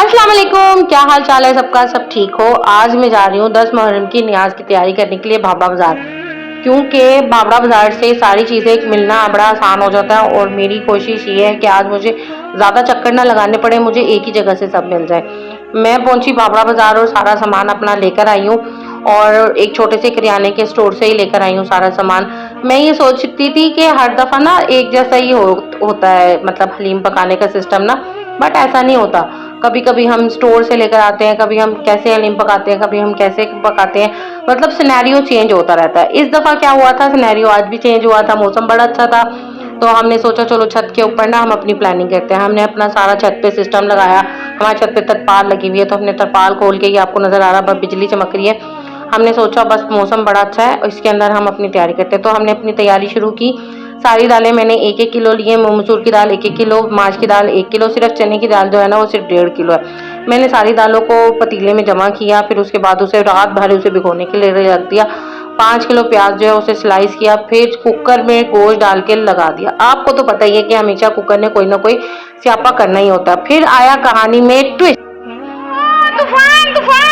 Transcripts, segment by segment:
अस्सलाम वालेकुम, क्या हाल चाल है सबका। सब ठीक हो। आज मैं जा रही हूँ 10 मुहर्रम की न्याज की तैयारी करने के लिए बाबरा बाजार, क्योंकि बाबरा बाजार से सारी चीज़ें मिलना बड़ा आसान हो जाता है और मेरी कोशिश ये है कि आज मुझे ज़्यादा चक्कर ना लगाने पड़े, मुझे एक ही जगह से सब मिल जाए। मैं पहुंची बाबरा बाजार और सारा सामान अपना लेकर आई हूँ और एक छोटे से करियाने के स्टोर से ही लेकर आई हूँ सारा सामान। मैं ये सोचती थी कि हर दफ़ा ना एक जैसा ही होता है, मतलब हलीम पकाने का सिस्टम ना, बट ऐसा नहीं होता। कभी कभी हम स्टोर से लेकर आते हैं, कभी हम कैसे हलीम पकाते हैं, कभी हम कैसे पकाते हैं, मतलब सिनेरियो चेंज होता रहता है। इस दफ़ा क्या हुआ था, सिनेरियो आज भी चेंज हुआ था। मौसम बड़ा अच्छा था तो हमने सोचा चलो छत के ऊपर ना हम अपनी प्लानिंग करते हैं। हमने अपना सारा छत पे सिस्टम लगाया। हमारी छत पे तरपाल लगी हुई है तो हमने तरपाल खोल के, ये आपको नज़र आ रहा है बिजली चमक रही है। हमने सोचा बस मौसम बड़ा अच्छा है और इसके अंदर हम अपनी तैयारी करते हैं, तो हमने अपनी तैयारी शुरू की। सारी दालें मैंने 1-1 किलो लिए। मसूर की दाल 1-1 किलो, माश की दाल 1 किलो, सिर्फ चने की दाल जो है ना वो सिर्फ 1.5 किलो है। मैंने सारी दालों को पतीले में जमा किया, फिर उसके बाद उसे रात भर उसे भिगोने के लिए रख दिया। 5 किलो प्याज जो है उसे स्लाइस किया, फिर कुकर में गोश्त डाल के लगा दिया। आपको तो पता ही है कि हमेशा कुकर ने कोई ना कोई स्यापा करना ही होता है। फिर आया कहानी में ट्विस्ट। तूफान तूफान।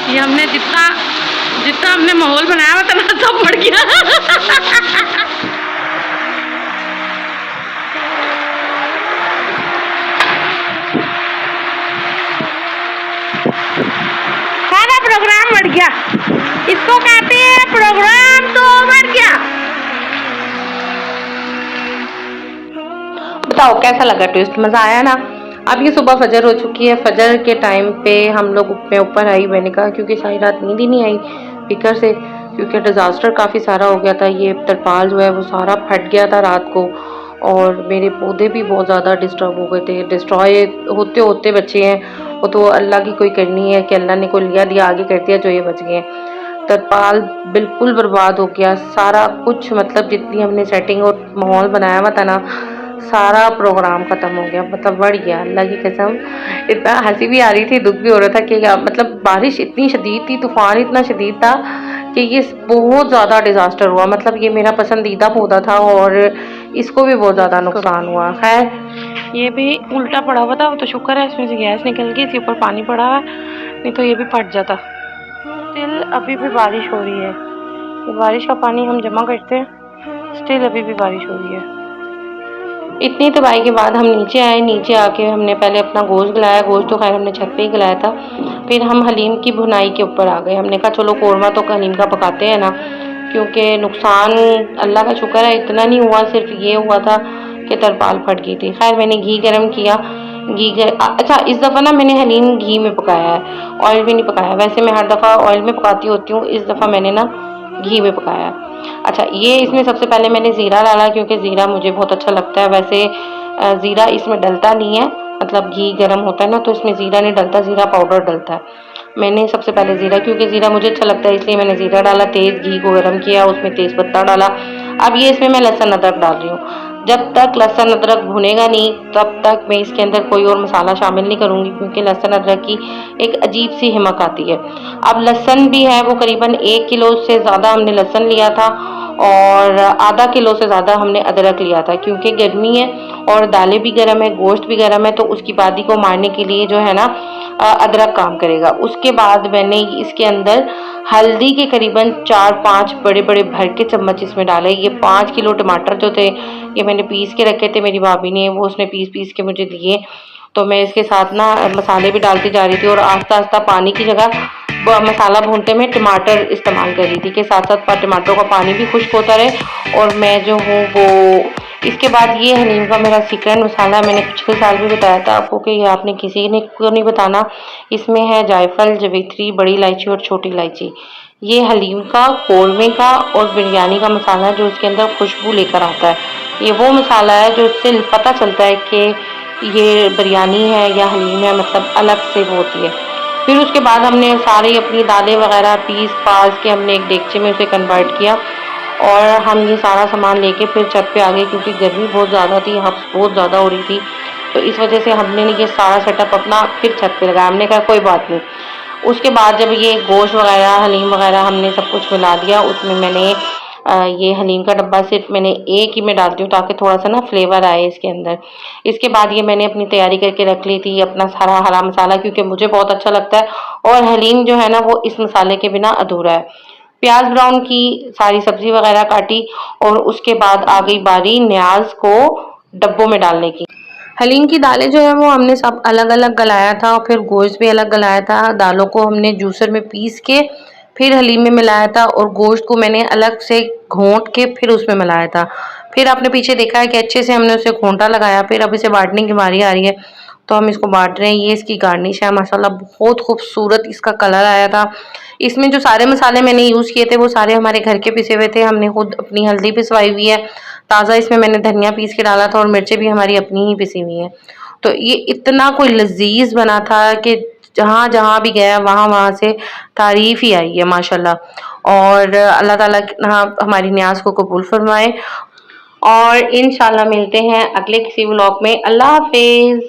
ये हमने जितना जितना हमने माहौल बनाया हुआ था सब बढ़ गया। सारा प्रोग्राम बढ़ गया। इसको कहते हैं प्रोग्राम तो बढ़ गया। बताओ कैसा लगा ट्विस्ट, मजा आया ना। अब ये सुबह फजर हो चुकी है। फजर के टाइम पे हम लोग मैं ऊपर आई, मैंने कहा क्योंकि सारी रात नींद ही नहीं आई फिक्र से, क्योंकि डिजास्टर काफ़ी सारा हो गया था। ये तरपाल जो है वो सारा फट गया था रात को और मेरे पौधे भी बहुत ज़्यादा डिस्टर्ब हो गए थे। डिस्ट्रॉय होते होते बचे हैं, वो तो अल्लाह की कोई करनी है कि अल्लाह ने कोई लिया दिया आगे कर दिया जो ये बच गए हैं। तरपाल बिल्कुल बर्बाद हो गया सारा कुछ, मतलब जितनी हमने सेटिंग और माहौल बनाया हुआ था ना, सारा प्रोग्राम खत्म हो गया, मतलब बढ़ गया अल्लाह की कसम। इतना हंसी भी आ रही थी, दुख भी हो रहा था कि मतलब बारिश इतनी शदीद थी, तूफान इतना शदीद था कि ये बहुत ज़्यादा डिज़ास्टर हुआ। मतलब ये मेरा पसंदीदा पौधा था और इसको भी बहुत ज़्यादा नुकसान हुआ। खैर ये भी उल्टा पड़ा हुआ था, वो तो शुक्र है इसमें से गैस निकल गई, इसके ऊपर पानी पड़ा हुआ, नहीं तो ये भी फट जाता। स्टिल अभी भी बारिश हो रही है। ये बारिश का पानी हम जमा करते हैं, स्टिल अभी भी बारिश हो रही है। इतनी तबाही के बाद हम नीचे आए। नीचे आके हमने पहले अपना गोश्त गलाया। गोश्त तो खैर हमने छत पे ही गलाया था। फिर हम हलीम की भुनाई के ऊपर आ गए। हमने कहा चलो कौरमा तो हलीम का पकाते हैं ना, क्योंकि नुकसान अल्लाह का शुक्र है इतना नहीं हुआ, सिर्फ ये हुआ था कि तरपाल फट गई थी। खैर मैंने घी गर्म किया। अच्छा इस दफ़ा ना मैंने हलीम घी में पकाया है, ऑयल में नहीं पकाया। वैसे मैं हर दफ़ा ऑयल में पकाती होती हूँ, इस दफ़ा मैंने ना घी में पकाया। अच्छा ये इसमें सबसे पहले मैंने ज़ीरा डाला, क्योंकि ज़ीरा मुझे बहुत अच्छा लगता है। वैसे ज़ीरा इसमें डलता नहीं है, मतलब घी गर्म होता है ना तो इसमें ज़ीरा नहीं डलता, ज़ीरा पाउडर डलता है। मैंने सबसे पहले ज़ीरा, क्योंकि ज़ीरा मुझे अच्छा लगता है इसलिए मैंने ज़ीरा डाला। तेज़ घी को गर्म किया, उसमें तेज़ पत्ता डाला। अब ये इसमें मैं लहसुन अदरक डाल रही हूँ। जब तक लहसुन अदरक भुनेगा नहीं तब तक मैं इसके अंदर कोई और मसाला शामिल नहीं करूँगी, क्योंकि लहसुन अदरक की एक अजीब सी हिमक आती है। अब लहसुन भी है वो करीबन 1 किलो से ज़्यादा हमने लहसुन लिया था और आधा किलो से ज़्यादा हमने अदरक लिया था, क्योंकि गर्मी है और दालें भी गर्म है, गोश्त भी गर्म है, तो उसकी बादी को मारने के लिए जो है ना अदरक काम करेगा। उसके बाद मैंने इसके अंदर हल्दी के करीबन 4-5 बड़े बड़े भर के चम्मच इसमें डाले। ये 5 किलो टमाटर जो थे ये मैंने पीस के रखे थे, मेरी भाभी ने वो उसने पीस पीस के मुझे दिए। तो मैं इसके साथ ना मसाले भी डालती जा रही थी और आस्ता आस्ता पानी की जगह मसाला भूनते में टमाटर इस्तेमाल कर रही थी कि साथ साथ टमाटरों का पानी भी खुश्क होता रहे और मैं जो हूँ वो। इसके बाद ये हलीम का मेरा सीक्रेट मसाला, मैंने पिछले साल भी बताया था आपको कि ये आपने किसी ने को नहीं बताना। इसमें है जायफल, जवित्री, बड़ी इलायची और छोटी इलायची। ये हलीम का, कौरमे का और बिरयानी का मसाला जो इसके अंदर खुशबू लेकर आता है। ये वो मसाला है जो इससे पता चलता है कि ये बिरयानी है या हलीम है, मतलब अलग से वो होती है। फिर उसके बाद हमने सारी अपनी दालें वगैरह पीस पास के हमने एक देगचे में उसे कन्वर्ट किया और हम ये सारा सामान लेके फिर छत पे आ गए, क्योंकि गर्मी बहुत ज़्यादा थी, हब्स बहुत ज़्यादा हो रही थी। तो इस वजह से हमने ये सारा सेटअप अपना फिर छत पे लगाया। हमने कहा कोई बात नहीं। उसके बाद जब ये गोश्त वगैरह, हलीम वगैरह हमने सब कुछ मिला दिया, उसमें मैंने ये हलीम का डब्बा सिर्फ मैंने एक ही में डालती हूँ ताकि थोड़ा सा ना फ्लेवर आए इसके अंदर। इसके बाद ये मैंने अपनी तैयारी करके रख ली थी अपना सारा हरा मसाला, क्योंकि मुझे बहुत अच्छा लगता है और हलीम जो है ना वो इस मसाले के बिना अधूरा है। प्याज ब्राउन की, सारी सब्जी वगैरह काटी और उसके बाद आ गई बारी न्याज को डब्बों में डालने की। हलीम की दालें जो है वो हमने सब अलग अलग गलाया था और फिर गोश्त भी अलग गलाया था। दालों को हमने जूसर में पीस के फिर हलीम में मिलाया था और गोश्त को मैंने अलग से घोंट के फिर उसमें मिलाया था। फिर आपने पीछे देखा है कि अच्छे से हमने उसे घोंटा लगाया। फिर अब इसे बांटने की बारी आ रही है, तो हम इसको बांट रहे हैं। ये इसकी गार्निश है, माशाल्लाह बहुत खूबसूरत इसका कलर आया था। इसमें जो सारे मसाले मैंने यूज़ किए थे वो सारे हमारे घर के पिसे हुए थे। हमने खुद अपनी हल्दी पिसवाई हुई है ताज़ा, इसमें मैंने धनिया पीस के डाला था और मिर्चें भी हमारी अपनी ही पिसी हुई हैं। तो ये इतना कोई लजीज बना था कि जहाँ जहाँ भी गया वहाँ वहाँ से तारीफ ही आई है माशाल्लाह। और अल्लाह ताला हमारी न्याज को कबूल फरमाए और इंशाल्लाह मिलते हैं अगले किसी व्लॉग में। अल्लाह हाफिज।